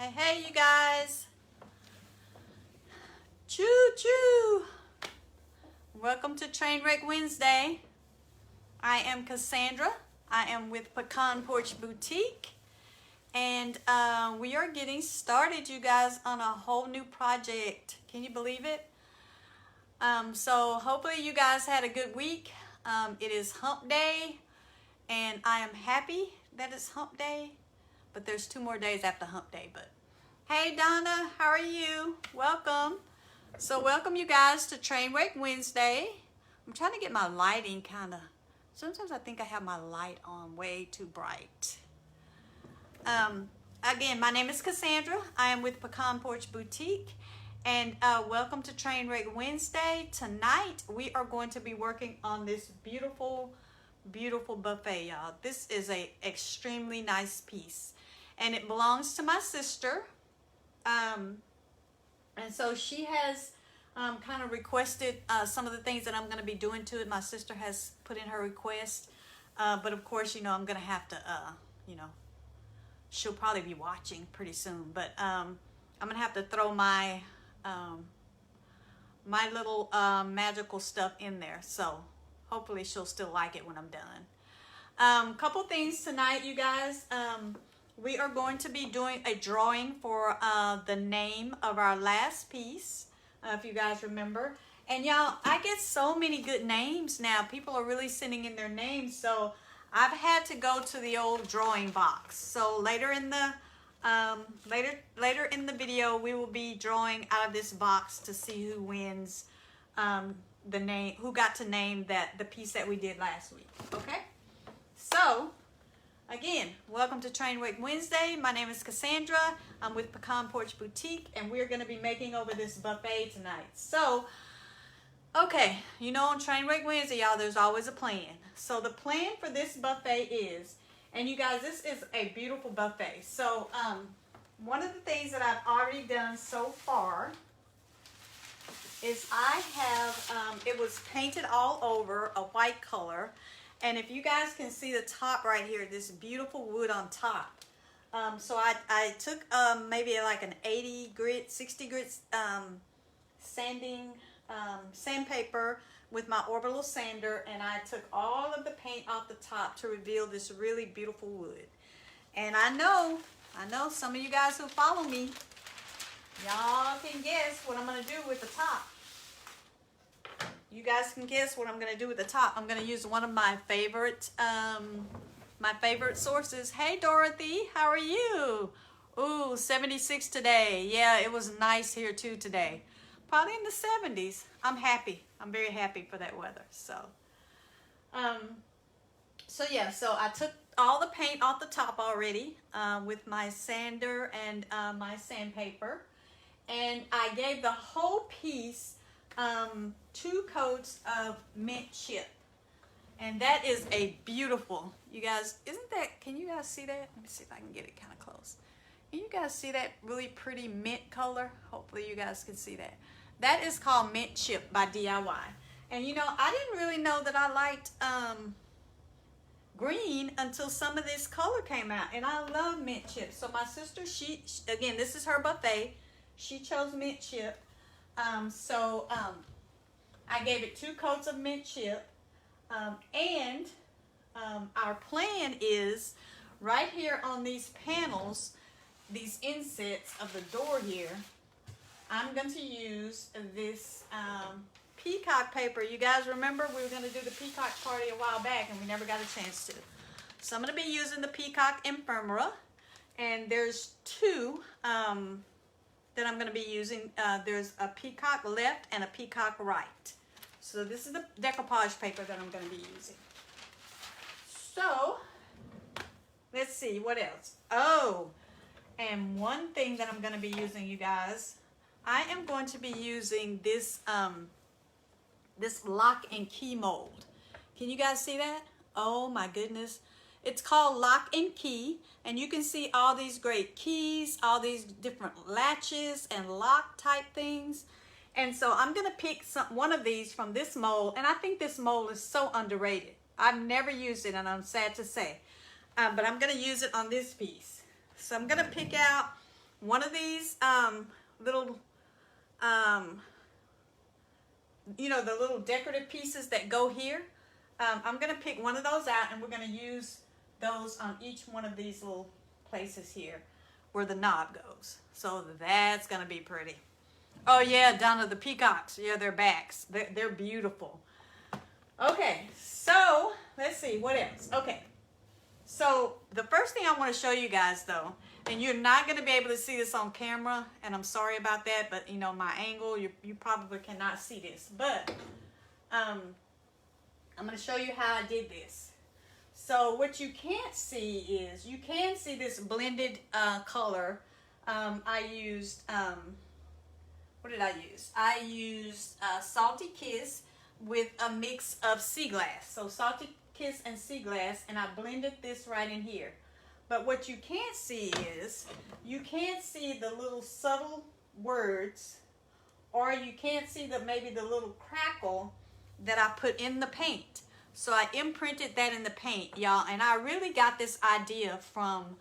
Hey, hey, you guys. Choo choo. Welcome to Trainwreck Wednesday. I am Cassandra. I am with Pecan Porch Boutique. And we are getting started, you guys, on a whole new project. Can you believe it? So hopefully you guys had a good week. It is hump day. And I am happy that it's hump day. But there's 2 more days after hump day. But hey, Donna, how are you? Welcome. So welcome you guys to Trainwreck Wednesday. I'm trying to get my lighting kind of, sometimes I think I have my light on way too bright. Again, my name is Cassandra. I am with Pecan Porch Boutique. And welcome to Trainwreck Wednesday. Tonight, we are going to be working on this beautiful, beautiful buffet, y'all. This is a extremely nice piece. And it belongs to my sister. And so she has kind of requested some of the things that I'm going to be doing to it. My sister has put in her request. But of course, you know, I'm going to have to, you know, she'll probably be watching pretty soon. But I'm going to have to throw my, my little magical stuff in there. So hopefully she'll still like it when I'm done. Couple things tonight, you guys. We are going to be doing a drawing for the name of our last piece, if you guys remember. And y'all, I get so many good names now. People are really sending in their names, so I've had to go to the old drawing box. So later in the later in the video, we will be drawing out of this box to see who wins the name, who got to name the piece that we did last week. Okay, so. Again, welcome to Trainwreck Wednesday. My name is Cassandra. I'm with Pecan Porch Boutique, and we're going to be making over this buffet tonight. So, okay, you know on Trainwreck Wednesday, y'all, there's always a plan. So the plan for this buffet is, and you guys, this is a beautiful buffet. So, one of the things that I've already done so far is I have, it was painted all over a white color. And if you guys can see the top right here, this beautiful wood on top. So I took maybe like an 80 grit, 60 grit sandpaper with my orbital sander, and I took all of the paint off the top to reveal this really beautiful wood. And I know some of you guys who follow me, y'all can guess what I'm gonna do with the top. You guys can guess what I'm going to do with the top. I'm going to use one of my favorite sources. Hey, Dorothy, how are you? Ooh, 76 today. Yeah, it was nice here too today. Probably in the 70s. I'm happy. I'm very happy for that weather. So yeah, so I took all the paint off the top already with my sander and my sandpaper. And I gave the whole piece 2 coats of mint chip, and that is a beautiful, you guys, isn't that, can you guys see that? Let me see if I can get it kind of close. Can you guys see that really pretty mint color? Hopefully you guys can see that. That is called Mint Chip by DIY. And you know, I didn't really know that I liked green until some of this color came out, and I love mint chip. So my sister, she again, this is her buffet, she chose mint chip. I gave it 2 coats of mint chip, and our plan is right here on these panels, these insets of the door here, I'm going to use this Peacock paper. You guys remember we were going to do the Peacock party a while back and we never got a chance to. So I'm going to be using the Peacock Emphemera, and there's 2 that I'm going to be using. There's a Peacock left and a Peacock right. So this is the decoupage paper that I'm going to be using. So let's see what else. Oh, and one thing that I'm going to be using, you guys, I am going to be using this this lock and key mold. Can you guys see that? Oh my goodness. It's called Lock and Key, and you can see all these great keys, all these different latches and lock type things. And so I'm going to pick one of these from this mold, and I think this mold is so underrated. I've never used it, and I'm sad to say. But I'm going to use it on this piece. So I'm going to pick out one of these little, you know, the little decorative pieces that go here. I'm going to pick one of those out, and we're going to use those on each one of these little places here where the knob goes. So that's going to be pretty. Oh yeah, Donna, the peacocks. Yeah, they're backs. They're beautiful. Okay, so let's see what else. Okay, so the first thing I want to show you guys though, and you're not going to be able to see this on camera, and I'm sorry about that, but you know, my angle, you probably cannot see this, but I'm going to show you how I did this. So what you can't see is, you can see this blended color. I used, what did I use? I used Salty Kiss with a mix of Seaglass. So Salty Kiss and Seaglass, and I blended this right in here. But what you can't see is, you can't see the little subtle words, or you can't see maybe the little crackle that I put in the paint. So I imprinted that in the paint, y'all, and I really got this idea from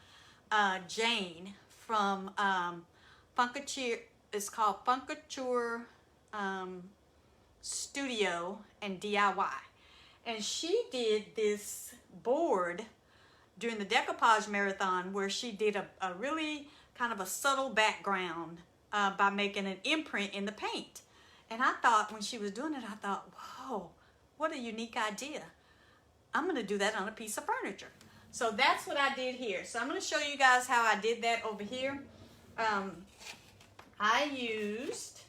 Jane from Craquelure. It's called Craquelure Studio and DIY, and she did this board during the Decoupage marathon where she did a really kind of a subtle background by making an imprint in the paint. And I thought, when she was doing it, I thought, whoa, what a unique idea. I'm going to do that on a piece of furniture. So that's what I did here. So I'm going to show you guys how I did that over here. I used,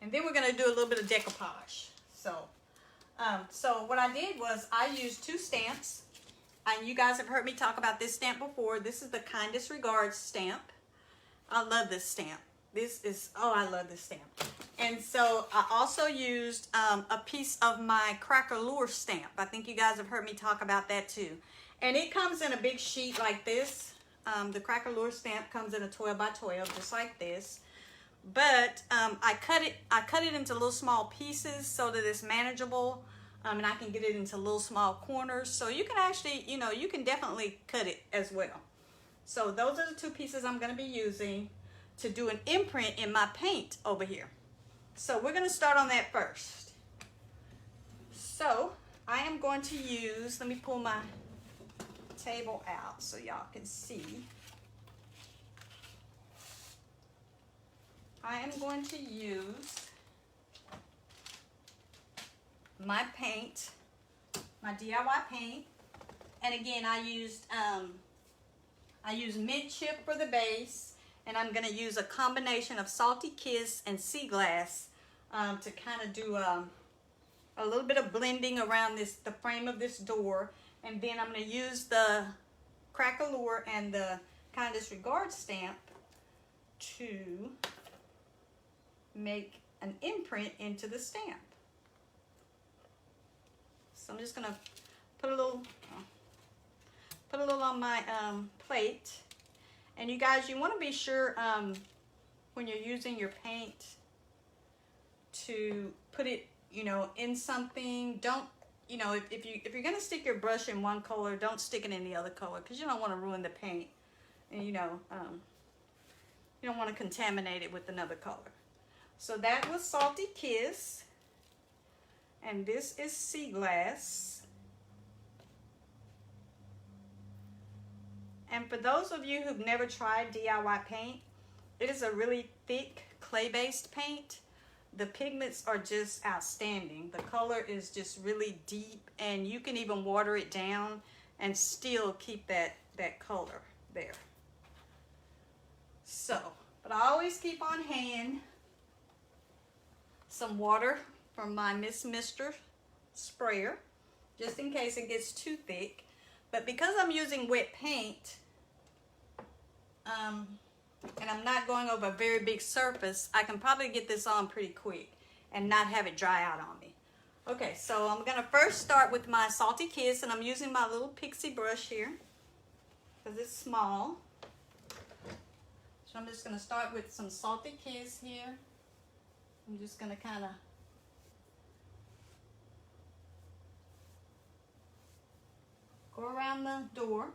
and then we're going to do a little bit of decoupage. So what I did was I used 2 stamps. And you guys have heard me talk about this stamp before. This is the Kindest Regards stamp. I love this stamp. This is, oh, I love this stamp. And so I also used a piece of my Craquelure stamp. I think you guys have heard me talk about that too. And it comes in a big sheet like this. The Craquelure stamp comes in a 12 by 12, just like this. But I cut it into little small pieces so that it's manageable. And I can get it into little small corners. So you can actually, you know, you can definitely cut it as well. So those are the 2 pieces I'm going to be using to do an imprint in my paint over here. So we're going to start on that first. So I am going to use, let me pull my table out so y'all can see. I am going to use my paint, my DIY paint, and again I used mint chip for the base, and I'm going to use a combination of Salty Kiss and Seaglass to kind of do a little bit of blending around the frame of this door, and then I'm going to use the Craquelure and the Kindest Regards stamp to make an imprint into the stamp. So I'm just gonna put a little on my plate. And you guys, you want to be sure when you're using your paint to put it, you know, in something. Don't, you know, if you're gonna stick your brush in one color, don't stick it in the other color, because you don't want to ruin the paint, and you know, you don't want to contaminate it with another color. So that was Salty Kiss. And this is Seaglass. And for those of you who've never tried DIY paint, it is a really thick clay-based paint. The pigments are just outstanding. The color is just really deep, and you can even water it down and still keep that color there. So, but I always keep on hand some water from my Miss Mister sprayer, just in case it gets too thick. But because I'm using wet paint, and I'm not going over a very big surface, I can probably get this on pretty quick and not have it dry out on me. Okay, so I'm gonna first start with my Salty Kiss, and I'm using my little pixie brush here because it's small. So I'm just gonna start with some Salty Kiss here. I'm just gonna kind of go around the door.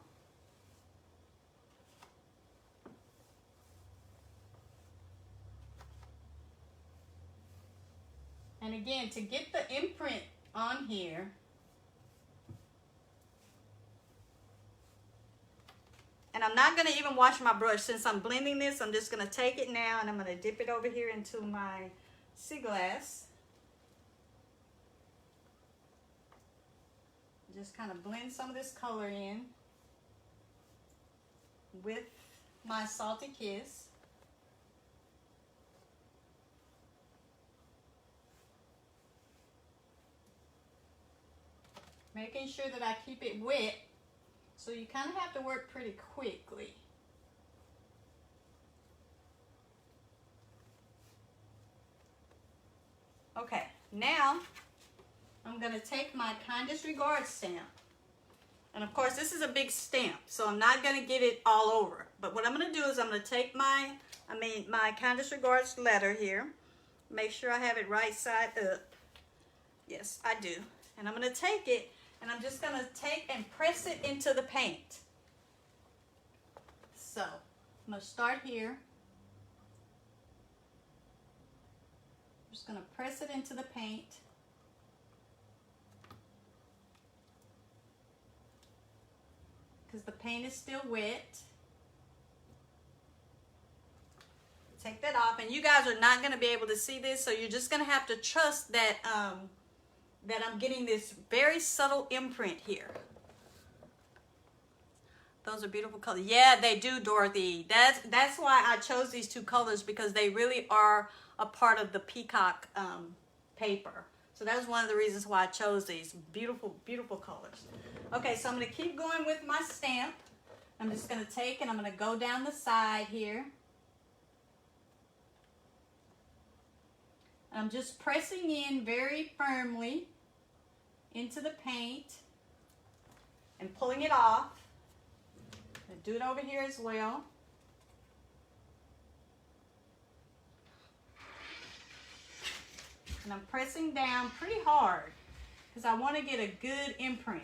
again, to get the imprint on here, and I'm not going to even wash my brush since I'm blending this. I'm just going to take it now and I'm going to dip it over here into my Seaglass. Just kind of blend some of this color in with my Salty Kiss. Making sure that I keep it wet, so you kind of have to work pretty quickly. Okay, now I'm going to take my Kindest Regards stamp. And of course, this is a big stamp, so I'm not going to get it all over. But what I'm going to do is I'm going to take my Kindest Regards letter here. Make sure I have it right side up. Yes, I do. And I'm going to take it, and I'm just going to take and press it into the paint. So, I'm going to start here. I'm just going to press it into the paint. Because the paint is still wet. Take that off, and you guys are not going to be able to see this, so you're just going to have to trust that that I'm getting this very subtle imprint here. Those are beautiful colors. Yeah, they do, Dorothy. That's why I chose these two colors, because they really are a part of the Peacock paper. So that was one of the reasons why I chose these. Beautiful, beautiful colors. Okay, so I'm going to keep going with my stamp. I'm just going to take and I'm going to go down the side here. I'm just pressing in very firmly into the paint and pulling it off. I'm going to do it over here as well. And I'm pressing down pretty hard because I want to get a good imprint.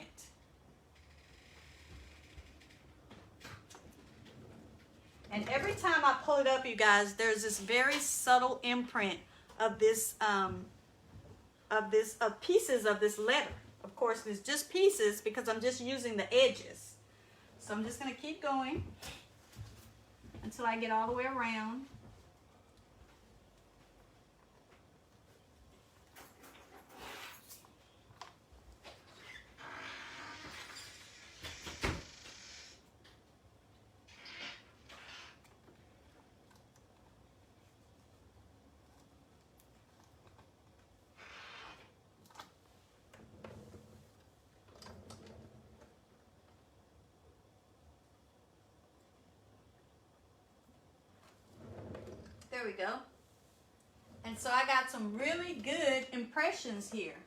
And every time I pull it up, you guys, there's this very subtle imprint of this, of pieces of this letter. Of course, it's just pieces because I'm just using the edges. So I'm just going to keep going until I get all the way around. There we go. And so I got some really good impressions here.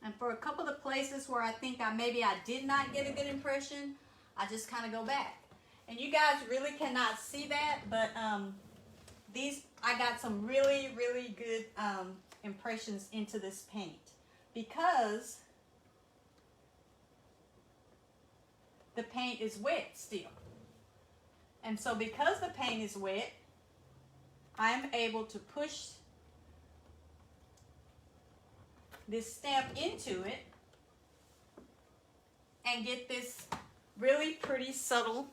And for a couple of places where I think maybe I did not get a good impression, I just kind of go back. And you guys really cannot see that, but I got some really, really good impressions into this paint because the paint is wet still. And so because the paint is wet, I'm able to push this stamp into it and get this really pretty subtle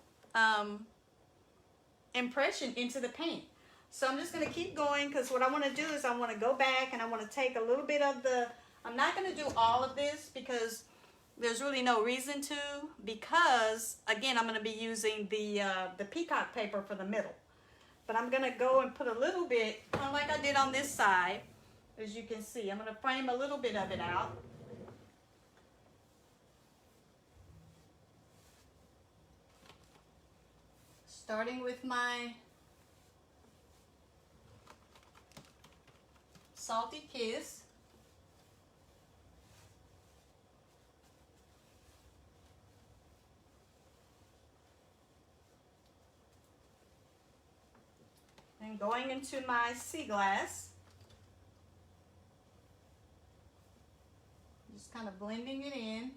impression into the paint. So I'm just going to keep going because what I want to do is I want to go back and I want to take a little bit of the, I'm not going to do all of this because there's really no reason to, because again I'm going to be using the Peacock paper for the middle. But I'm going to go and put a little bit, kind of like I did on this side, as you can see. I'm going to frame a little bit of it out. Starting with my Salty Kiss. And going into my Seaglass. Just kind of blending it in.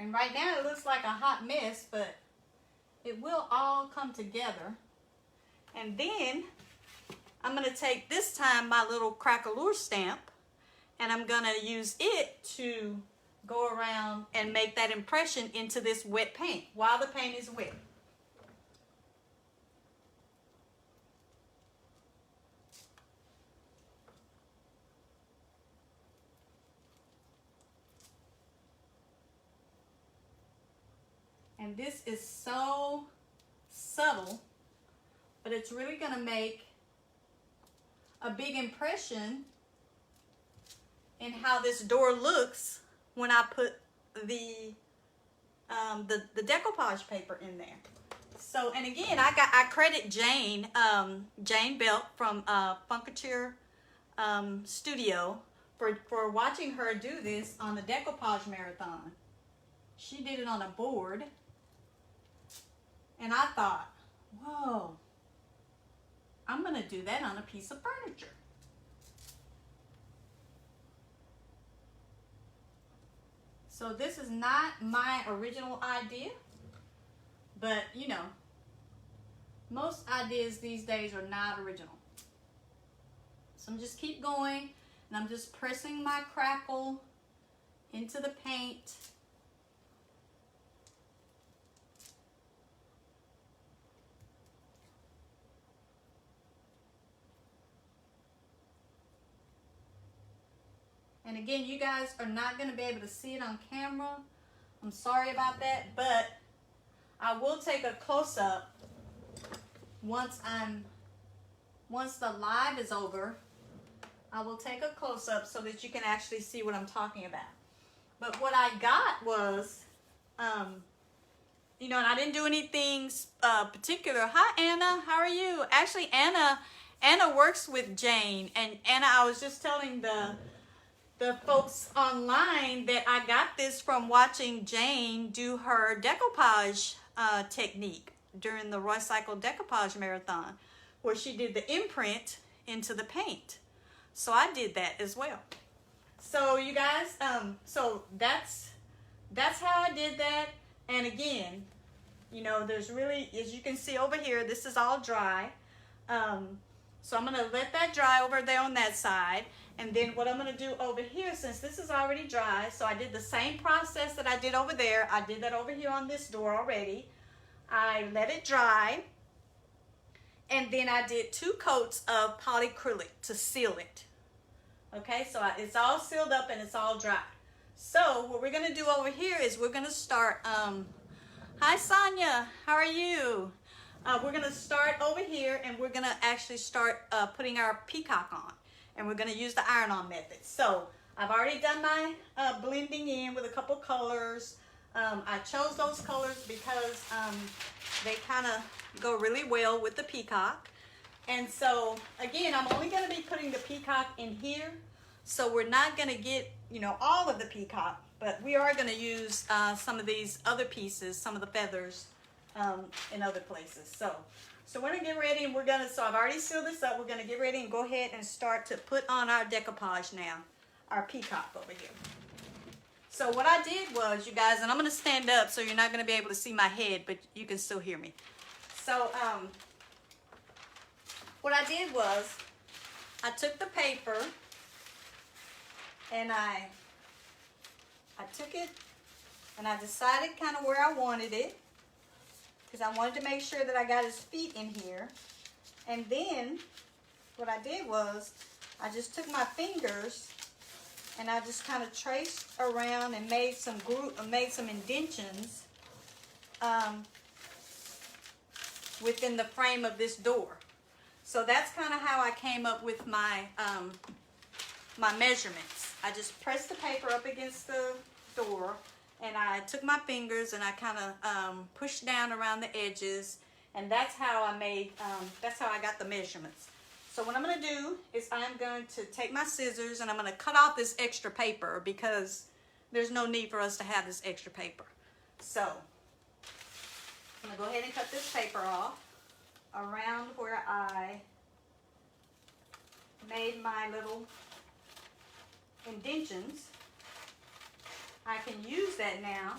And right now it looks like a hot mess, but it will all come together. And then I'm going to take this time my little Craquelure stamp, and I'm going to use it to go around and make that impression into this wet paint while the paint is wet. And this is so subtle, but it's really going to make a big impression in how this door looks when I put the decoupage paper in there. So, and again, I credit Jane, Jane Belt from Craquelure Studio for watching her do this on the decoupage marathon. She did it on a board. And I thought, whoa, I'm going to do that on a piece of furniture. So this is not my original idea, but you know, most ideas these days are not original. So I'm just keep going, and I'm just pressing my crackle into the paint. And again, you guys are not going to be able to see it on camera. I'm sorry about that, but I will take a close-up once the live is over. I will take a close-up so that you can actually see what I'm talking about. But what I got was, you know, and I didn't do anything particular. Hi, Anna. How are you? Actually, Anna works with Jane, and Anna, I was just telling the folks online that I got this from watching Jane do her decoupage technique during the Roycycled Decoupage Marathon, where she did the imprint into the paint. So I did that as well. So you guys, so that's how I did that. And again, you know, there's really, as you can see over here, this is all dry. So I'm gonna let that dry over there on that side. And then what I'm going to do over here, since this is already dry, so I did the same process that I did over there. I did that over here on this door already. I let it dry. And then I did 2 coats of polyacrylic to seal it. Okay, so it's all sealed up and it's all dry. So what we're going to do over here is we're going to start, hi Sonia, how are you? We're going to start over here, and we're going to actually start putting our Peacock on. And we're going to use the iron-on method. So I've already done my blending in with a couple colors. I chose those colors because they kind of go really well with the Peacock. And so, again, I'm only going to be putting the Peacock in here. So we're not going to get, you know, all of the Peacock. But we are going to use some of these other pieces, some of the feathers in other places. So we're going to get ready, and we're going to, so I've already sealed this up. We're going to get ready and go ahead and start to put on our decoupage now, our Peacock over here. So what I did was, you guys, and I'm going to stand up so you're not going to be able to see my head, but you can still hear me. So what I did was, I took the paper, and I took it, and I decided kind of where I wanted it, because I wanted to make sure that I got his feet in here. And then what I did was I just took my fingers and I just kind of traced around and made some indentions within the frame of this door. So that's kind of how I came up with my my measurements. I just pressed the paper up against the door, and I took my fingers and I kind of pushed down around the edges, and that's how I made, that's how I got the measurements. So what I'm going to do is I'm going to take my scissors and I'm going to cut off this extra paper, because there's no need for us to have this extra paper. So I'm going to go ahead and cut this paper off around where I made my little indentions. I can use that now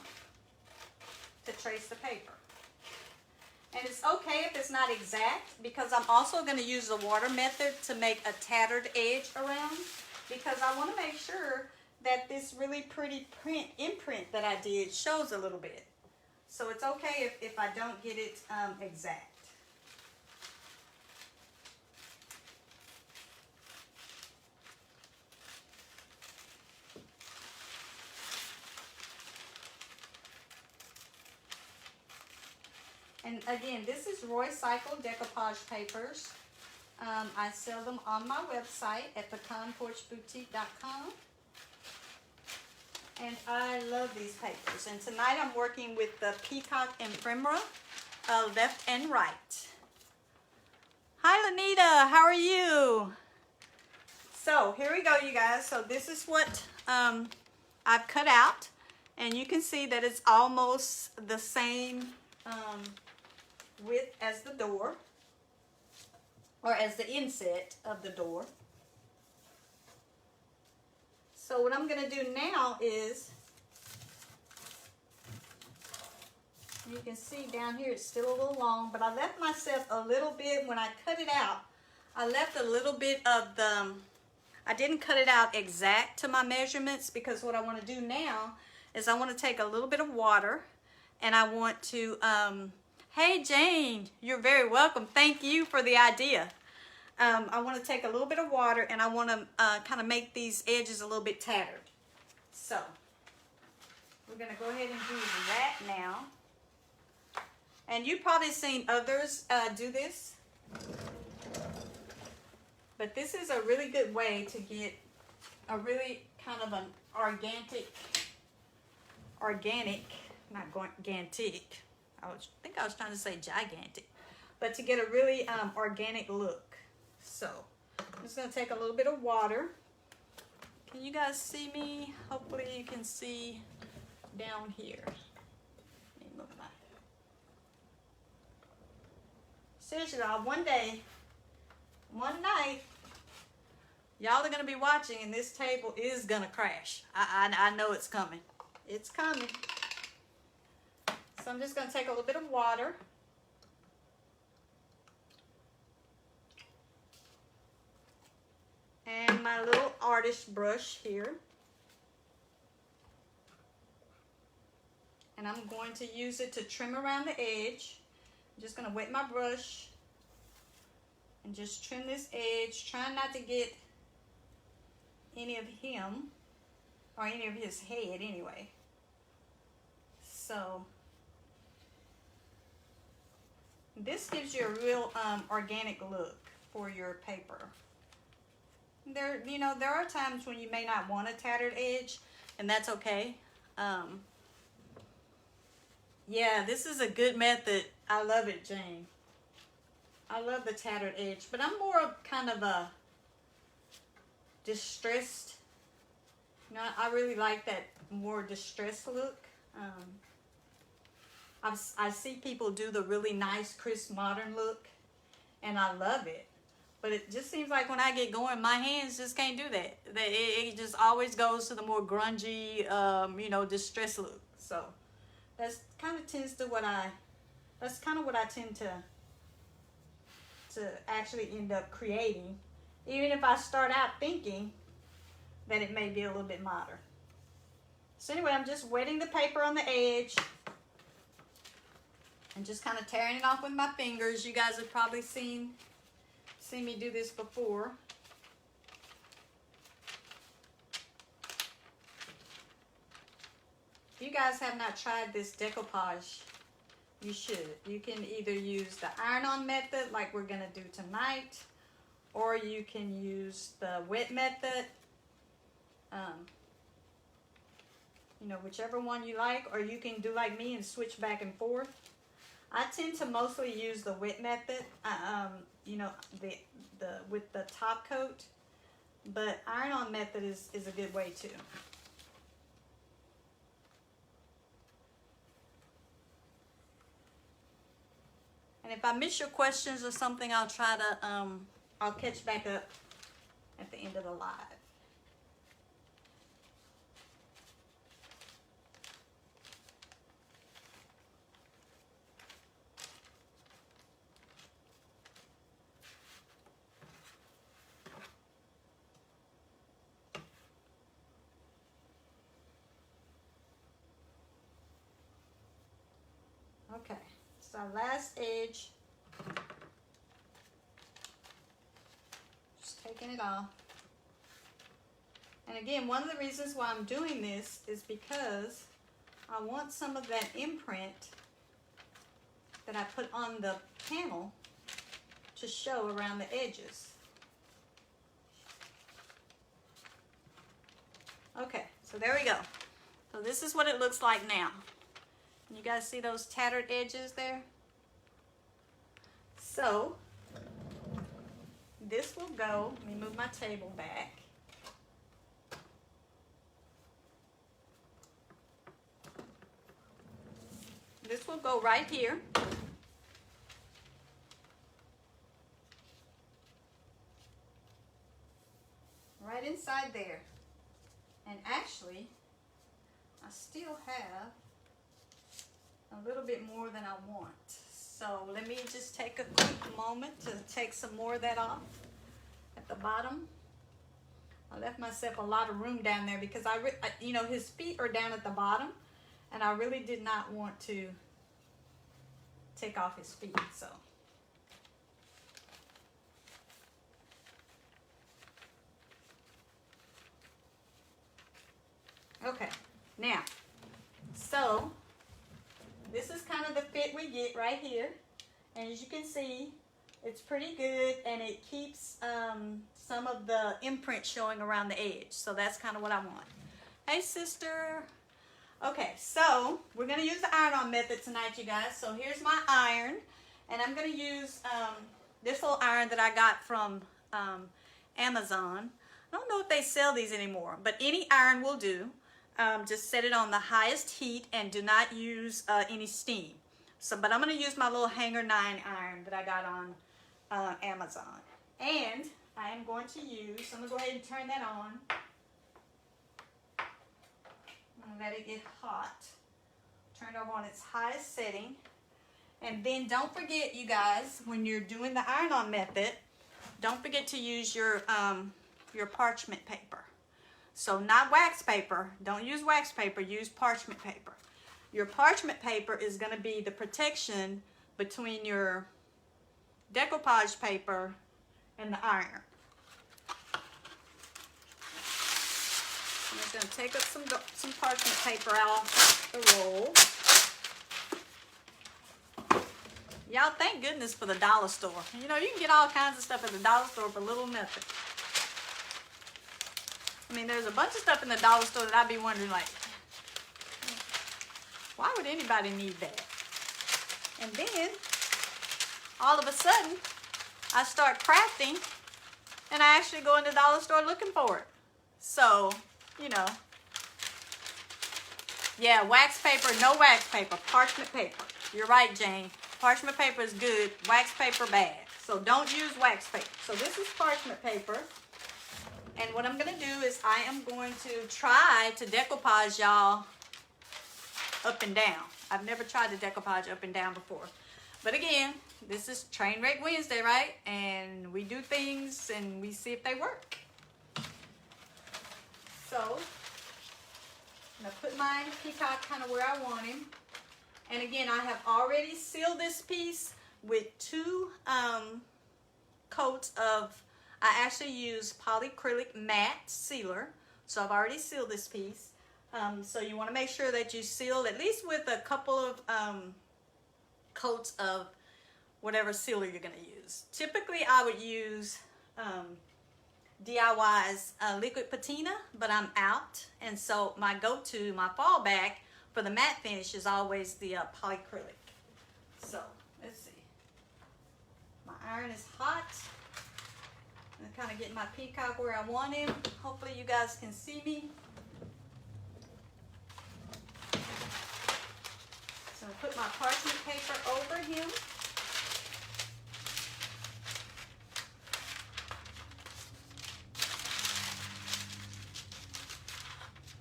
to trace the paper. And it's okay if it's not exact, because I'm also going to use the water method to make a tattered edge around, because I want to make sure that this really pretty imprint that I did shows a little bit. So it's okay if I don't get it exact. And again, this is Roycycled decoupage papers. I sell them on my website at pecanporchboutique.com. And I love these papers. And tonight I'm working with the Peacock Emphemera, left and right. Hi, Lanita. How are you? So here we go, you guys. So this is what I've cut out. And you can see that it's almost the same width as the door, or as the inset of the door. So what I'm going to do now is, you can see down here it's still a little long, but I left myself a little bit when I cut it out. I left a little bit of the, I didn't cut it out exact to my measurements, because what I want to do now is I want to take a little bit of water, and I want to, hey Jane, you're very welcome. Thank you for the idea. I want to take a little bit of water, and I want to kind of make these edges a little bit tattered. So we're going to go ahead and do that now. And you've probably seen others do this, but this is a really good way to get a really kind of an organic, not gigantic. I think I was trying to say gigantic, but to get a really organic look. So I'm just going to take a little bit of water. Can you guys see me? Hopefully you can see down here. Let me move my... Seriously, y'all, one night, y'all are going to be watching, and this table is going to crash. I know it's coming. It's coming. So I'm just going to take a little bit of water. And my little artist brush here. And I'm going to use it to trim around the edge. I'm just going to wet my brush and just trim this edge, trying not to get any of him, or any of his head anyway. So this gives you a real organic look for your paper. There are times when you may not want a tattered edge, and that's okay. Yeah, this is a good method. I love it, Jane. I love the tattered edge, but I'm more of kind of a distressed. I really like that more distressed look. I see people do the really nice, crisp, modern look, and I love it. But it just seems like when I get going, my hands just can't do that. It just always goes to the more grungy, distressed look. So that's kind of what I tend to actually end up creating, even if I start out thinking that it may be a little bit modern. So anyway, I'm just wetting the paper on the edge and just kind of tearing it off with my fingers. You guys have probably seen me do this before. If you guys have not tried this decoupage, you should. You can either use the iron-on method like we're going to do tonight, or you can use the wet method, whichever one you like, or you can do like me and switch back and forth. I tend to mostly use the wet method, with the top coat, but iron-on method is a good way too. And if I miss your questions or something, I'll try to, I'll catch back up at the end of the live. Okay, it's our last edge. Just taking it off. And again, one of the reasons why I'm doing this is because I want some of that imprint that I put on the panel to show around the edges. Okay, so there we go. So this is what it looks like now. You guys see those tattered edges there? So this will go, let me move my table back. This will go right here. Right inside there. And actually, I still have a little bit more than I want. So let me just take a quick moment to take some more of that off at the bottom. I left myself a lot of room down there because you know, his feet are down at the bottom, and I really did not want to take off his feet, so. Okay, now, so this is kind of the fit we get right here. And as you can see, it's pretty good, and it keeps some of the imprint showing around the edge. So that's kind of what I want. Hey, sister. Okay, so we're going to use the iron-on method tonight, you guys. So here's my iron, and I'm going to use this little iron that I got from Amazon. I don't know if they sell these anymore, but any iron will do. Just set it on the highest heat and do not use any steam. So, but I'm going to use my little Hanger 9 iron that I got on Amazon. And I am going to use, I'm going to go ahead and turn that on. And let it get hot. Turn it over on its highest setting. And then don't forget, you guys, when you're doing the iron-on method, don't forget to use your parchment paper. So not wax paper. Don't use wax paper. Use parchment paper. Your parchment paper is going to be the protection between your decoupage paper and the iron. I'm just going to take up some parchment paper out of the roll. Y'all, thank goodness for the dollar store. You know, you can get all kinds of stuff at the dollar store for little nothing. I mean, there's a bunch of stuff in the dollar store that I'd be wondering, like, why would anybody need that? And then, all of a sudden, I start crafting, and I actually go in the dollar store looking for it. So, you know, yeah, wax paper, no wax paper, parchment paper. You're right, Jane. Parchment paper is good, wax paper bad. So don't use wax paper. So this is parchment paper. And what I'm going to do is I am going to try to decoupage y'all up and down. I've never tried to decoupage up and down before. But again, this is Trainwreck Wednesday, right? And we do things and we see if they work. So, I'm going to put my Peacock kind of where I want him. And again, I have already sealed this piece with 2 coats of, I actually use polyacrylic matte sealer. So I've already sealed this piece. So you want to make sure that you seal at least with a couple of coats of whatever sealer you're going to use. Typically I would use DIY's liquid patina, but I'm out. And so my go-to, my fallback for the matte finish is always the polyacrylic. So let's see. My iron is hot. I'm kind of getting my Peacock where I want him. Hopefully you guys can see me. So I put my parchment paper over him.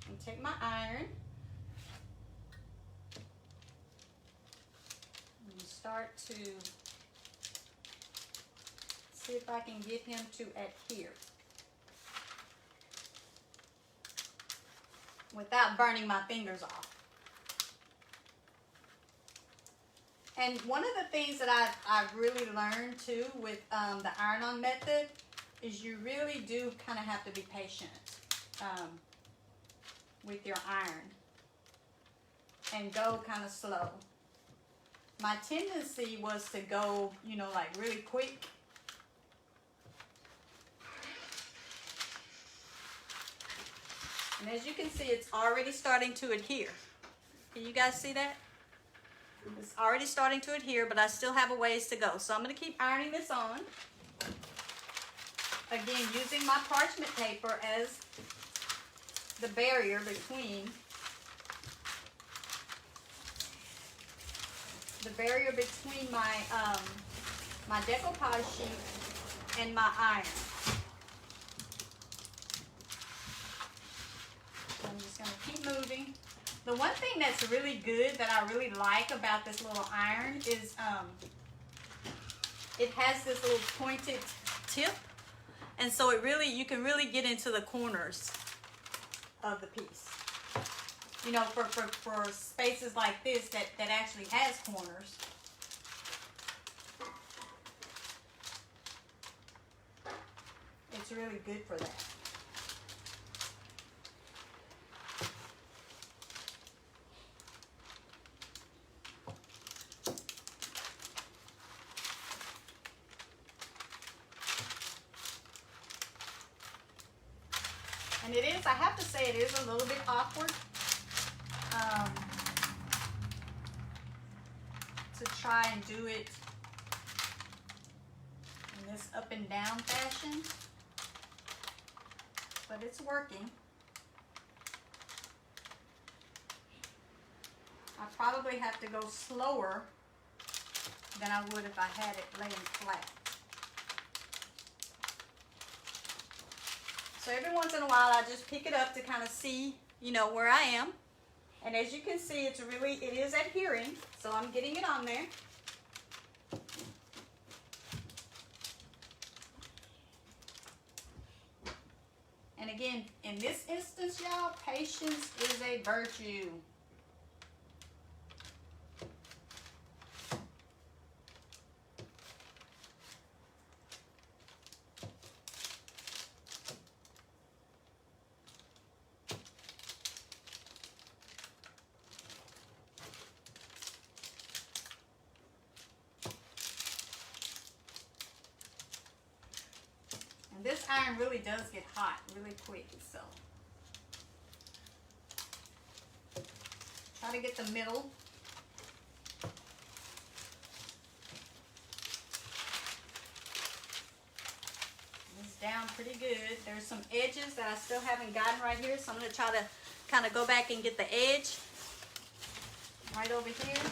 And take my iron. And start to see if I can get him to adhere without burning my fingers off. And one of the things that I've really learned too with the iron-on method is you really do kind of have to be patient with your iron and go kind of slow. My tendency was to go, you know, like really quick. And as you can see, it's already starting to adhere. Can you guys see that? It's already starting to adhere, but I still have a ways to go. So I'm going to keep ironing this on. Again, using my parchment paper as the barrier between my my decoupage sheet and my iron. So I'm just going to keep moving. The one thing that's really good that I really like about this little iron is it has this little pointed tip, and so it really, you can really get into the corners of the piece. You know, for spaces like this that actually has corners. It's really good for that. And it is, I have to say, it is a little bit awkward to try and do it in this up and down fashion, but it's working. I probably have to go slower than I would if I had it laying flat. So every once in a while, I just pick it up to kind of see, you know, where I am. And as you can see, it is adhering. So I'm getting it on there. And again, in this instance, y'all, patience is a virtue. This iron really does get hot really quick, so try to get the middle. It's down pretty good. There's some edges that I still haven't gotten right here, so I'm going to try to kind of go back and get the edge right over here.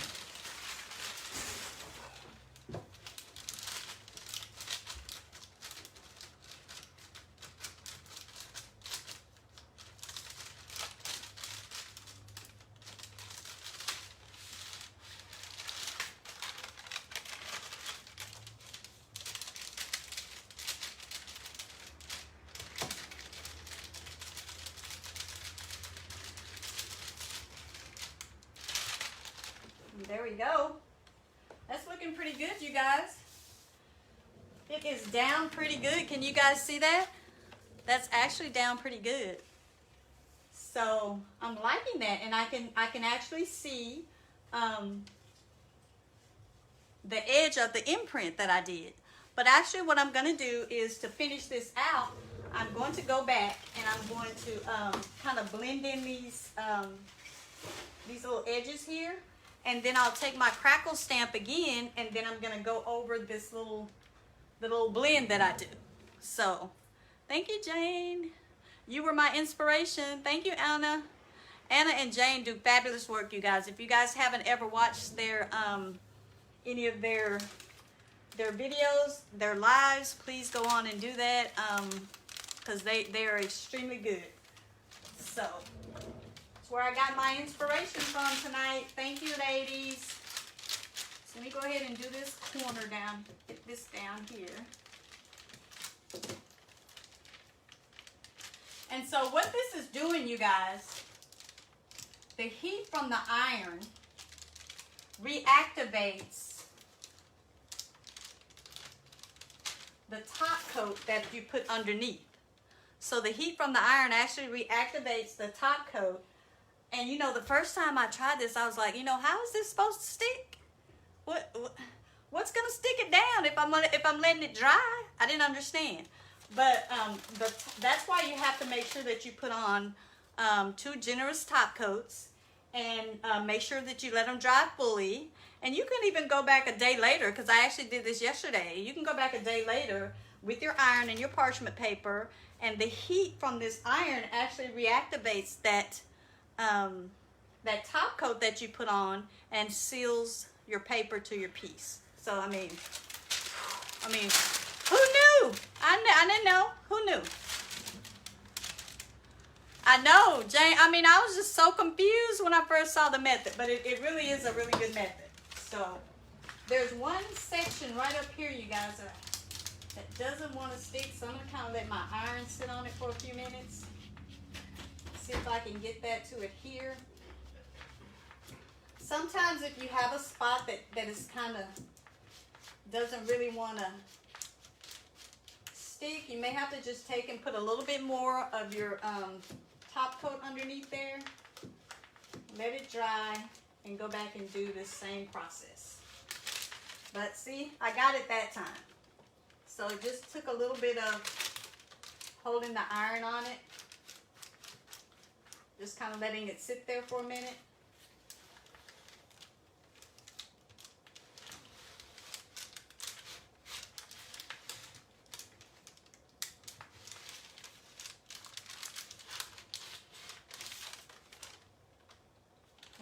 There we go. That's looking pretty good, you guys. It is down pretty good. Can you guys see that? That's actually down pretty good. So I'm liking that, and I can actually see the edge of the imprint that I did. But actually, what I'm going to do is, to finish this out, I'm going to go back and I'm going to kind of blend in these little edges here. And then I'll take my crackle stamp again, and then I'm going to go over this the little blend that I do. So, thank you, Jane. You were my inspiration. Thank you, Anna. Anna and Jane do fabulous work, you guys. If you guys haven't ever watched their any of their videos, their lives, please go on and do that, because they are extremely good. So, where I got my inspiration from tonight. Thank you, ladies. So let me go ahead and do this corner down, get this down here. And so what this is doing, you guys, the heat from the iron reactivates the top coat that you put underneath. So the heat from the iron actually reactivates the top coat. And you know, the first time I tried this, I was like, you know, how is this supposed to stick? What's gonna stick it down if I'm letting it dry? I didn't understand. But that's why you have to make sure that you put on 2 generous top coats, and make sure that you let them dry fully. And you can even go back a day later, because I actually did this yesterday. You can go back a day later with your iron and your parchment paper, and the heat from this iron actually reactivates that that top coat that you put on and seals your paper to your piece. So I mean, who knew? I didn't know. Who knew? I know, Jane. I mean, I was just so confused when I first saw the method, but it really is a really good method. So there's one section right up here, you guys, that doesn't want to stick. So I'm going to kind of let my iron sit on it for a few minutes. See if I can get that to adhere. Sometimes if you have a spot that is kind of doesn't really want to stick, you may have to just take and put a little bit more of your top coat underneath there. Let it dry and go back and do the same process. But see, I got it that time. So it just took a little bit of holding the iron on it. Just kind of letting it sit there for a minute.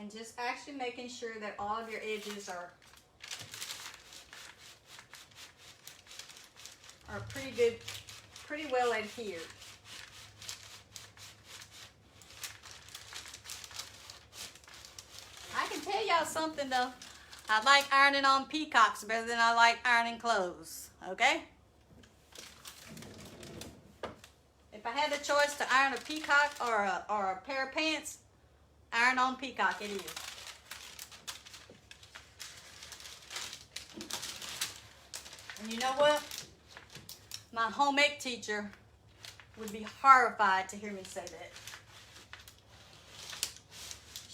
And just actually making sure that all of your edges are pretty good, pretty well adhered. I can tell y'all something though. I like ironing on peacocks better than I like ironing clothes, okay? If I had the choice to iron a peacock or a pair of pants, iron on peacock it is. And you know what? My home ec teacher would be horrified to hear me say that.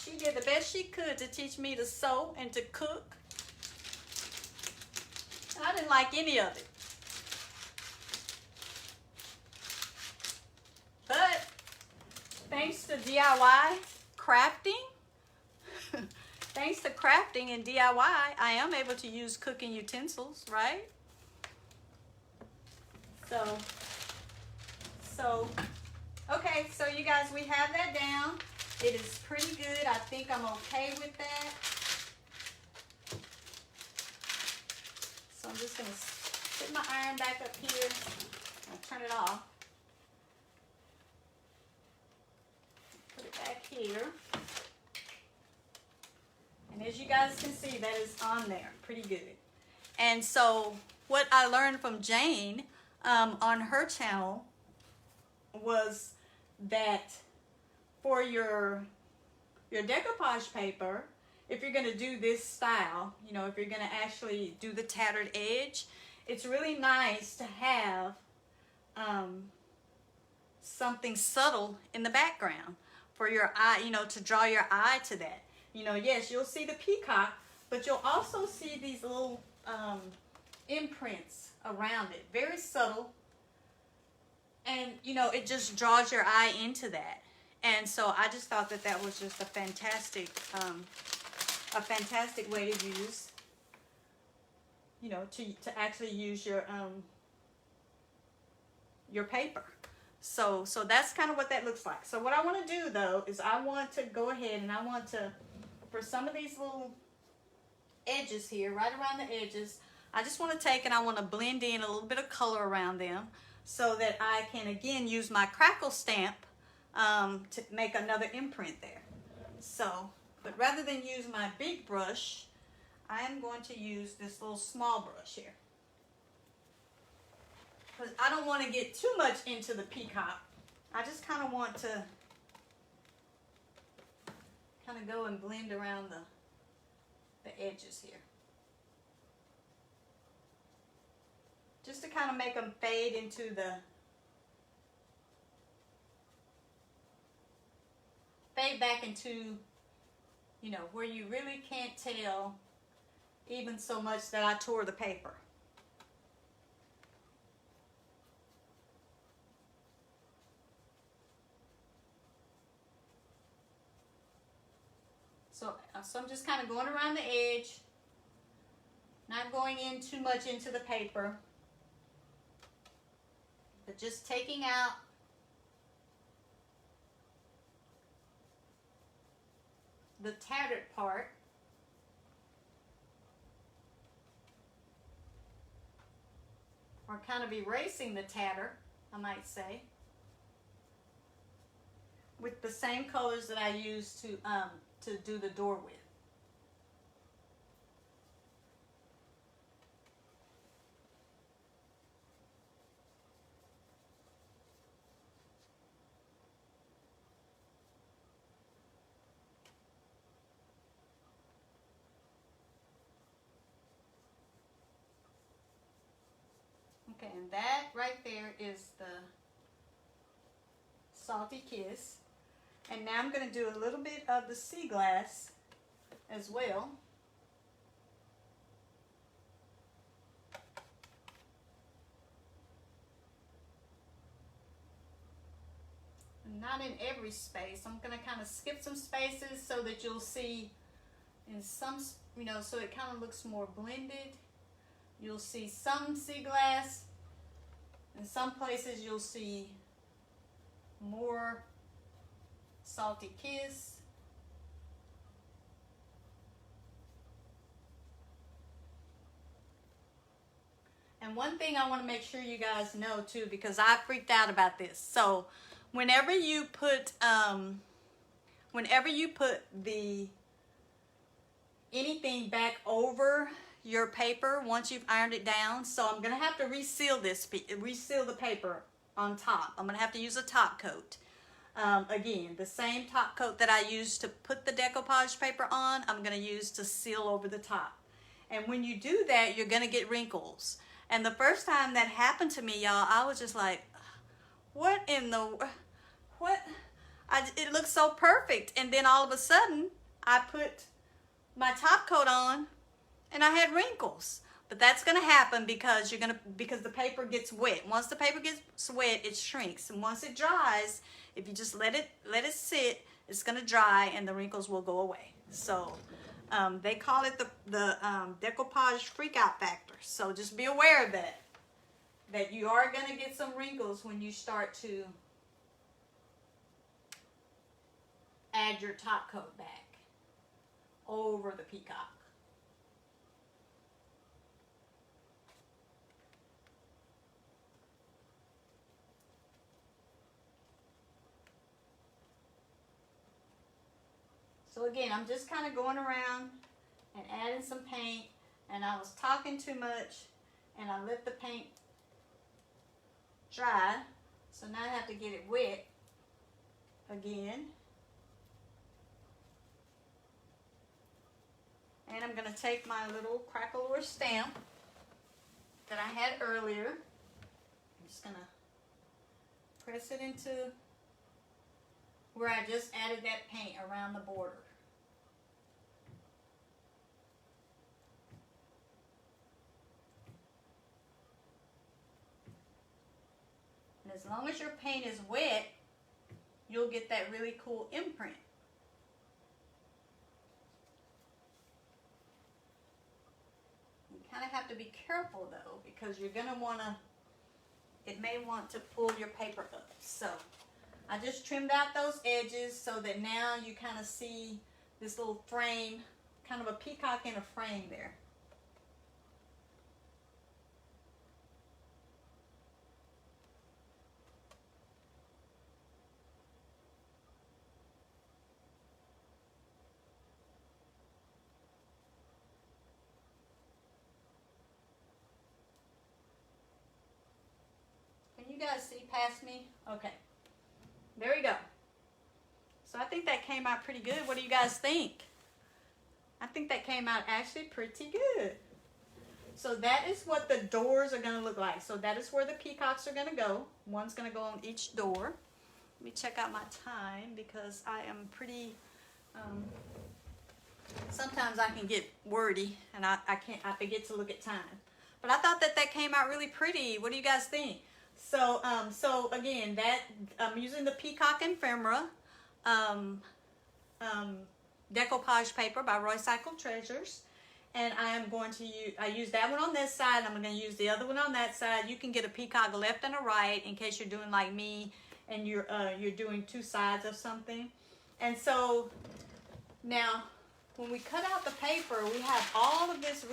She did the best she could to teach me to sew and to cook. I didn't like any of it. But thanks to DIY crafting, thanks to crafting and DIY, I am able to use cooking utensils, right? So, okay, so you guys, we have that down. It is pretty good. I think I'm okay with that. So I'm just going to put my iron back up here. I'll turn it off. Put it back here. And as you guys can see, that is on there. Pretty good. And so what I learned from Jane on her channel was that for your decoupage paper, if you're going to do this style, you know, if you're going to actually do the tattered edge, it's really nice to have something subtle in the background for your eye, you know, to draw your eye to that. You know, yes, you'll see the peacock, but you'll also see these little imprints around it, very subtle, and you know, it just draws your eye into that. And so I just thought that that was just a fantastic way to use, you know, to actually use your paper. So that's kind of what that looks like. So what I want to do though is I want to go ahead and I want to, for some of these little edges here, right around the edges, I just want to take and I want to blend in a little bit of color around them so that I can again use my crackle stamp to make another imprint there. So, but rather than use my big brush, I am going to use this little small brush here. Because I don't want to get too much into the peacock. I just kind of want to kind of go and blend around the edges here. Just to kind of make them fade into the, fade back into, you know, where you really can't tell even so much that I tore the paper. So I'm just kind of going around the edge, not going in too much into the paper, but just taking out the tattered part. Or kind of erasing the tatter, I might say, with the same colors that I used to do the door with. Okay, and that right there is the Salty Kiss. And now I'm going to do a little bit of the Seaglass as well. Not in every space. I'm going to kind of skip some spaces so that you'll see in some, you know, so it kind of looks more blended. You'll see some Seaglass. In some places you'll see more Salty Kiss. And one thing I want to make sure you guys know too, because I freaked out about this. So whenever you put the anything back over your paper once you've ironed it down, so I'm gonna have to reseal the paper on top. I'm gonna have to use a top coat. Again, the same top coat that I used to put the decoupage paper on, I'm gonna use to seal over the top. And when you do that, you're gonna get wrinkles. And the first time that happened to me, y'all, I was just like, what in the, what? It looks so perfect. And then all of a sudden, I put my top coat on and I had wrinkles. But that's gonna happen because because the paper gets wet. Once the paper gets wet, it shrinks. And once it dries, if you just let it sit, it's gonna dry and the wrinkles will go away. So they call it the decoupage freak out factor. So just be aware of that you are gonna get some wrinkles when you start to add your top coat back over the Peacock. So again, I'm just kind of going around and adding some paint, and I was talking too much and I let the paint dry, so now I have to get it wet again. And I'm going to take my little Craquelure stamp that I had earlier. I'm just going to press it into where I just added that paint around the border. And as long as your paint is wet, you'll get that really cool imprint. You kind of have to be careful though, because you're going to want to, it may want to pull your paper up. So I just trimmed out those edges so that now you kind of see this little frame, kind of a peacock in a frame there. Can you guys see past me? Okay. There we go. So I think that came out pretty good. What do you guys think? I think that came out actually pretty good. So that is what the doors are going to look like. So that is where the peacocks are going to go. One's going to go on each door. Let me check out my time because I am pretty, sometimes I can get wordy and I forget to look at time. But I thought that came out really pretty. What do you guys think? So, so again, that I'm using the Peacock Emphemera Decoupage paper by Roycycled Treasures. And I am going to use that one on this side. I'm going to use the other one on that side. You can get a peacock left and a right in case you're doing like me and you're doing two sides of something. And so now when we cut out the paper, we have all of this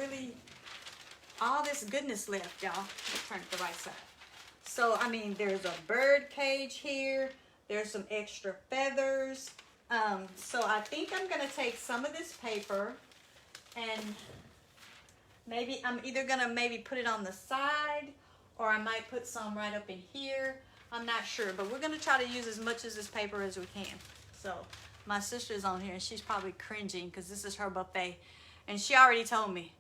all this goodness left, y'all. Let's turn it the right side. So, I mean, there's a bird cage here. There's some extra feathers. So I think I'm going to take some of this paper and maybe I'm either going to maybe put it on the side or I might put some right up in here. I'm not sure, but we're going to try to use as much of this paper as we can. So my sister's on here and she's probably cringing because this is her buffet. And she already told me,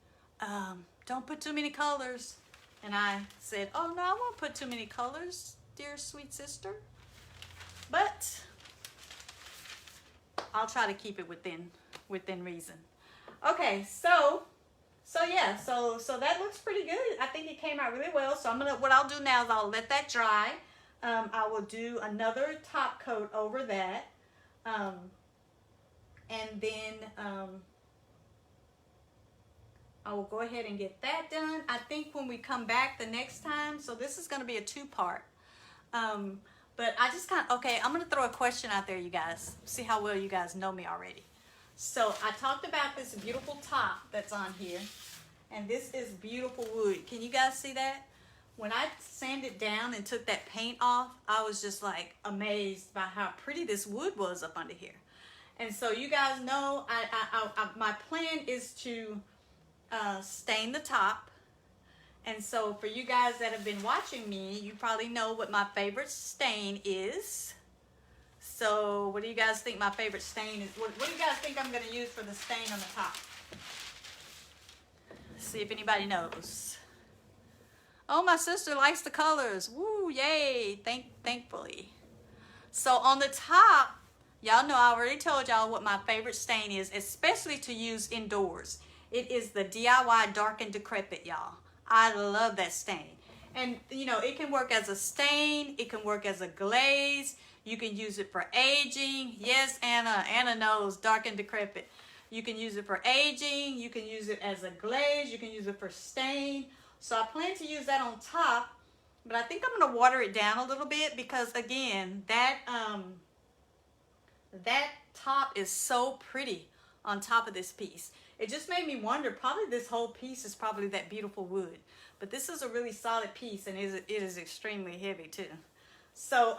don't put too many colors. And I said, oh no, I won't put too many colors, dear sweet sister. But I'll try to keep it within reason. Okay, so yeah, so that looks pretty good. I think it came out really well. So what I'll do now is I'll let that dry. I will do another top coat over that. And then I will go ahead and get that done. I think when we come back the next time, so this is going to be a two-part. But I just okay, I'm going to throw a question out there, you guys. See how well you guys know me already. So I talked about this beautiful top that's on here. And this is beautiful wood. Can you guys see that? When I sanded down and took that paint off, I was just like amazed by how pretty this wood was up under here. And so you guys know, my plan is to stain the top. And so for you guys that have been watching me, you probably know what my favorite stain is. So what do you guys think my favorite stain is? What do you guys think I'm going to use for the stain on the top? Let's see if anybody knows. Oh, my sister likes the colors. Woo, yay, thankfully. So on the top, y'all know I already told y'all what my favorite stain is, especially to use indoors. It is the DIY Dark and Decrepit, y'all. I love that stain. And, you know, it can work as a stain. It can work as a glaze. You can use it for aging. Yes, Anna. Anna knows Dark and Decrepit. You can use it for aging. You can use it as a glaze. You can use it for stain. So I plan to use that on top. But I think I'm going to water it down a little bit because, again, that top is so pretty on top of this piece. It just made me wonder, probably this whole piece is probably that beautiful wood. But this is a really solid piece and it is extremely heavy too. So,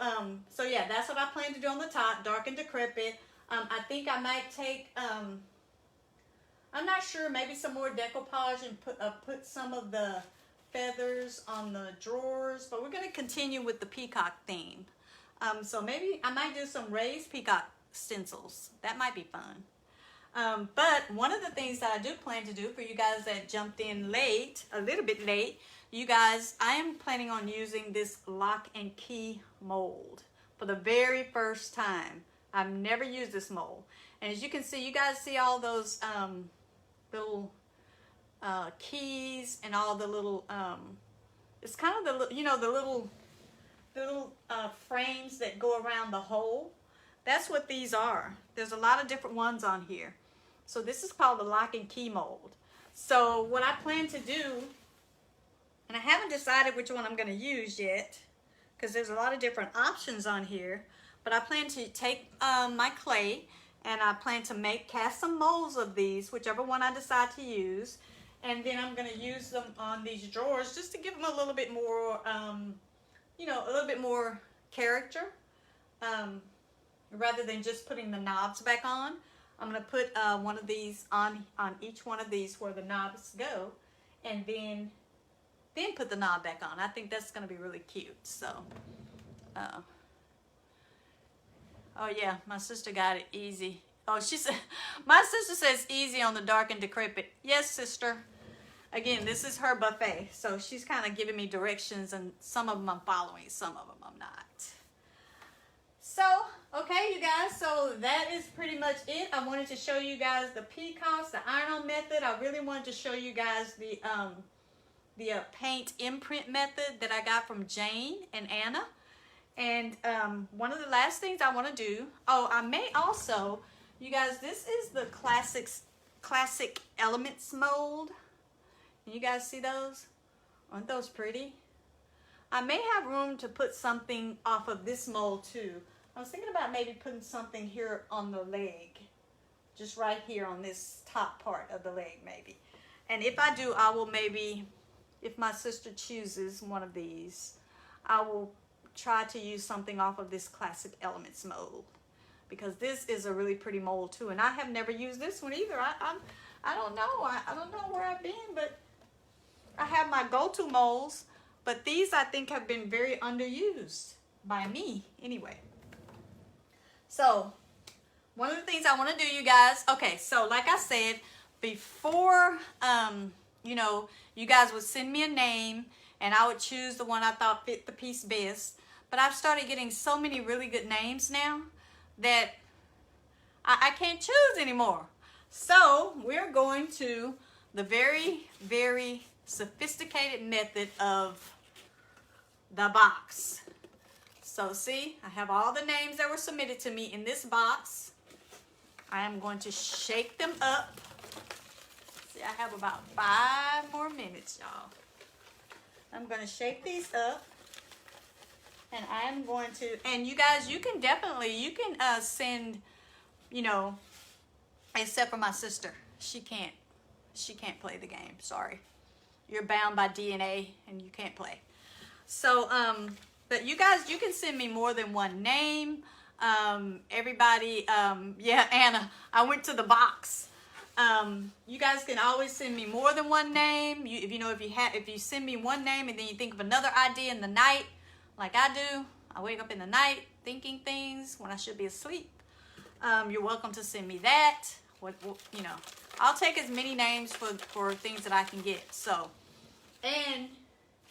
so yeah, that's what I plan to do on the top, Dark and Decrepit. I think I might take, I'm not sure, maybe some more decoupage and put some of the feathers on the drawers. But we're going to continue with the peacock theme. So maybe I might do some raised peacock stencils. That might be fun. But one of the things that I do plan to do for you guys that jumped in late, a little bit late, you guys, I am planning on using this lock and key mold for the very first time. I've never used this mold. And as you can see, you guys see all those little keys and all the little, it's kind of the, you know, the little frames that go around the hole. That's what these are. There's a lot of different ones on here. So this is called the lock and key mold. So what I plan to do, and I haven't decided which one I'm going to use yet, because there's a lot of different options on here, but I plan to take my clay, and I plan to cast some molds of these, whichever one I decide to use, and then I'm going to use them on these drawers just to give them a little bit more, you know, a little bit more character. Rather than just putting the knobs back on, I'm going to put one of these on each one of these where the knobs go, and then put the knob back on. I think that's going to be really cute. So, oh yeah, my sister got it easy. Oh, she said, my sister says easy on the dark and decrepit. Yes, sister. Again, this is her buffet. So she's kind of giving me directions, and some of them I'm following, some of them I'm not. So, okay, you guys. So that is pretty much it. I wanted to show you guys the peacocks, the iron-on method. I really wanted to show you guys the paint imprint method that I got from Jane and Anna. And one of the last things I want to do, oh, I may also, you guys, this is the classic elements mold. Can you guys see those? Aren't those pretty? I may have room to put something off of this mold too. I was thinking about maybe putting something here on the leg, just right here on this top part of the leg maybe. And if I do, I will maybe, if my sister chooses one of these, I will try to use something off of this classic elements mold, because this is a really pretty mold too, and I have never used this one either. I don't know. I don't know where I've been, but I have my go-to molds, but these I think have been very underused by me anyway. So one of the things I want to do, you guys, okay, so like I said before, you know, you guys would send me a name and I would choose the one I thought fit the piece best. But I've started getting so many really good names now that I can't choose anymore. So we're going to the very, very sophisticated method of the box. So see, I have all the names that were submitted to me in this box. I am going to shake them up. See, I have about 5 more minutes, y'all. I'm going to shake these up. And I am going to, and you guys, you can definitely, send, you know, except for my sister. She can't play the game. Sorry. You're bound by DNA and you can't play. So, but you guys, you can send me more than one name. Everybody, yeah, Anna, I went to the box. You guys can always send me more than one name. If you send me one name and then you think of another idea in the night, like I do, I wake up in the night thinking things when I should be asleep. You're welcome to send me that. I'll take as many names for things that I can get. So, and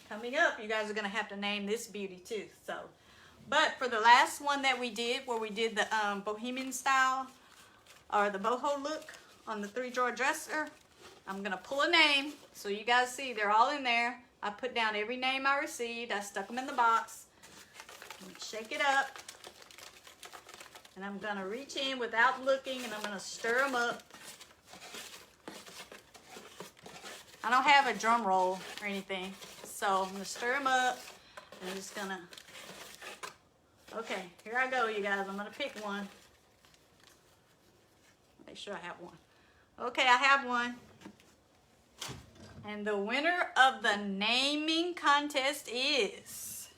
coming up, you guys are going to have to name this beauty too. So, but for the last one that we did, where we did the bohemian style or the boho look on the 3-drawer dresser, I'm going to pull a name so you guys see they're all in there. I put down every name I received. I stuck them in the box. Shake it up. And I'm going to reach in without looking, and I'm going to stir them up. I don't have a drum roll or anything, so I'm going to stir them up. And I'm just going to... Okay, here I go, you guys. I'm going to pick one. Make sure I have one. Okay, I have one. And the winner of the naming contest is...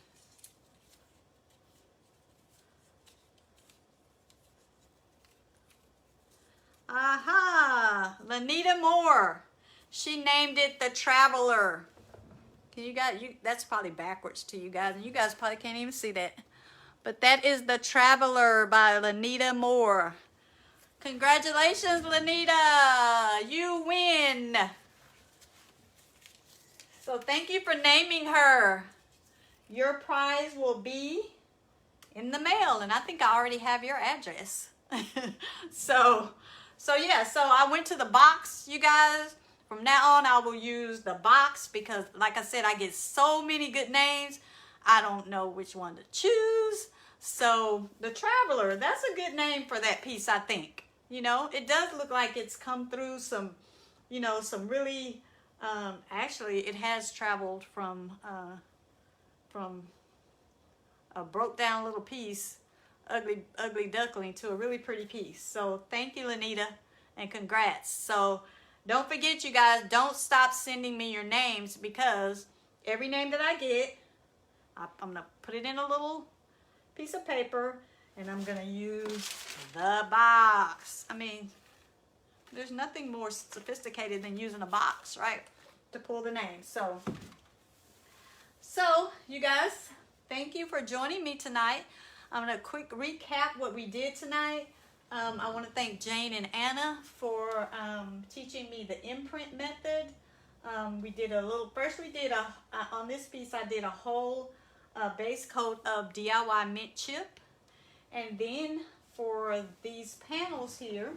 Aha! Lanita Moore. She named it the Traveler. Can you guys, that's probably backwards to you guys, and you guys probably can't even see that. But that is the Traveler by Lanita Moore. Congratulations, Lanita! You win! So thank you for naming her. Your prize will be in the mail, and I think I already have your address. So yeah, so I went to the box, you guys. From now on, I will use the box because, like I said, I get so many good names. I don't know which one to choose. So the Traveler, that's a good name for that piece, I think. You know, it does look like it's come through some, some really, actually, it has traveled from a broke down little piece, ugly duckling, to a really pretty piece. So thank you, Lanita, and congrats. So don't forget, you guys, don't stop sending me your names, because every name that I get, I'm going to put it in a little piece of paper, and I'm going to use the box. I mean, there's nothing more sophisticated than using a box, right, to pull the name. So you guys, thank you for joining me tonight. I'm going to quick recap what we did tonight. I want to thank Jane and Anna for teaching me the imprint method. We did a little, first we did on this piece I did a whole base coat of DIY mint chip. And then for these panels here,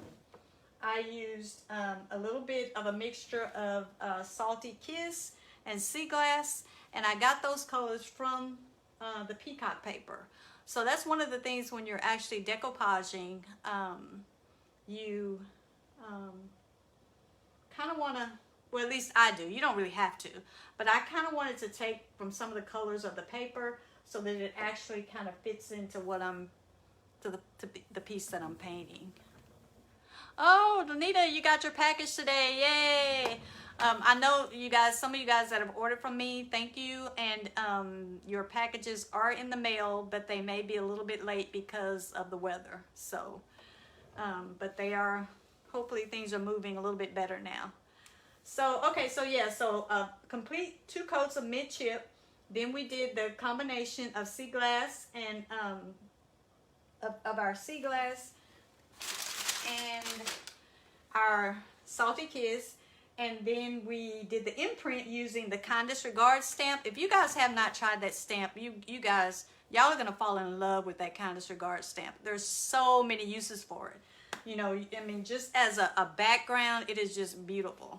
I used a little bit of a mixture of Salty Kiss and Seaglass, and I got those colors from the Peacock paper. So that's one of the things when you're actually decoupaging, you kind of want to, well, at least I do. You don't really have to, but I kind of wanted to take from some of the colors of the paper so that it actually kind of fits into what to the piece that I'm painting. Oh, Donita, you got your package today. Yay. I know you guys, some of you guys that have ordered from me, thank you. And your packages are in the mail, but they may be a little bit late because of the weather. So, but they are, hopefully things are moving a little bit better now. So, okay, so yeah, so complete 2 coats of mint chip. Then we did the combination of Seaglass and of our Seaglass and our Salty Kiss. And then we did the imprint using the Kindest Regards stamp. If you guys have not tried that stamp, you guys, y'all are going to fall in love with that Kindest Regards stamp. There's so many uses for it. You know, I mean, just as a background, it is just beautiful.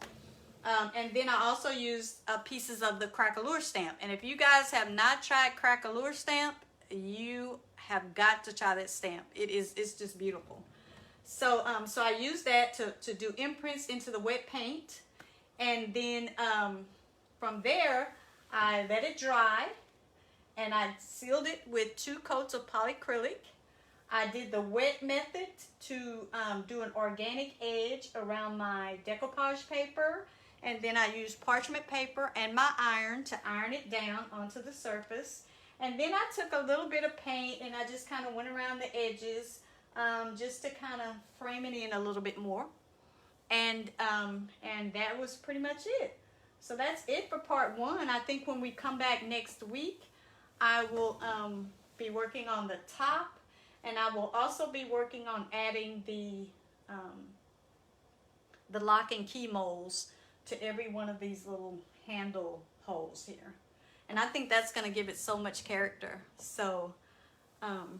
And then I also used pieces of the Craquelure stamp. And if you guys have not tried Craquelure stamp, you have got to try that stamp. It's just beautiful. So, so I used that to do imprints into the wet paint. And then from there, I let it dry and I sealed it with 2 coats of polyacrylic. I did the wet method to do an organic edge around my decoupage paper. And then I used parchment paper and my iron to iron it down onto the surface. And then I took a little bit of paint and I just kind of went around the edges just to kind of frame it in a little bit more. And that was pretty much it. So that's it for part 1. I think when we come back next week, I will be working on the top, and I will also be working on adding the lock and key molds to every one of these little handle holes here. And I think that's going to give it so much character. So, and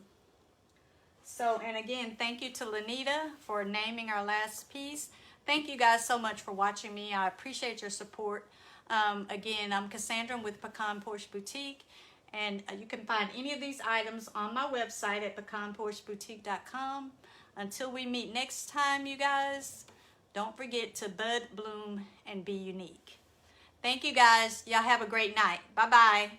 again, thank you to Lanita for naming our last piece. Thank you guys so much for watching me. I appreciate your support. Again, I'm Cassandra with Pecan Porch Boutique, and you can find any of these items on my website at pecanporchboutique.com. Until we meet next time, you guys, don't forget to bud, bloom, and be unique. Thank you guys. Y'all have a great night. Bye-bye.